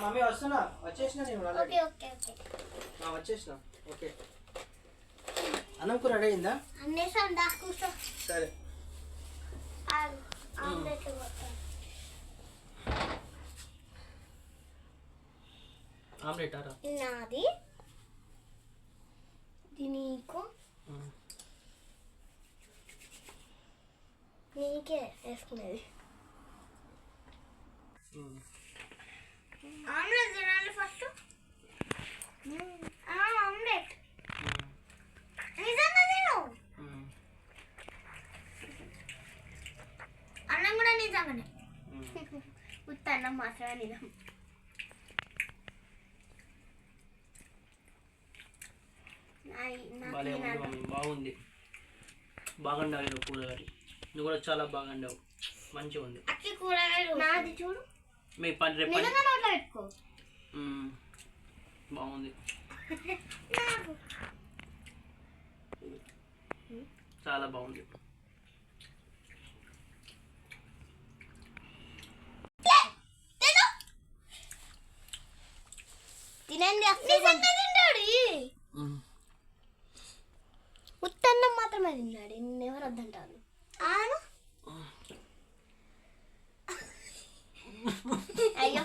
Mummy వస్తున్నా, వచ్చేసిన నేను ఓకే ఓకే ఓకే వచ్చేసిన. ఓకే అన్నం కూర రెడీ అయిందా? అన్నేసాం దా కూర్చో. సరే ఆమ్లెట్ ఆమ్లెట్ ఆరా నాది నీకు నీకే వేసుకునేది. ఆమ్లెట్ తినాలి ఫస్ట్. ఆమ్లెట్ నిజంగా తిను. అన్నం కూడా నిజంగానే ఉత్త అన్నం మాత్రమే నిజం. బాగుంది, బాగుండాలి. నువ్వు కూరగాయలు నువ్వు కూడా చాలా బాగుండావు, మంచిగా ఉంది. కూరగాయలు నాది చూడు, మీ పని రేపు పెట్టుకో. బాగుంది, చాలా బాగుంది. తినండి, తింటాడు. ఉత్తన్నం మాత్రమే తిన్నాడు, నిన్నెవరు వద్దంటారు. అయ్యో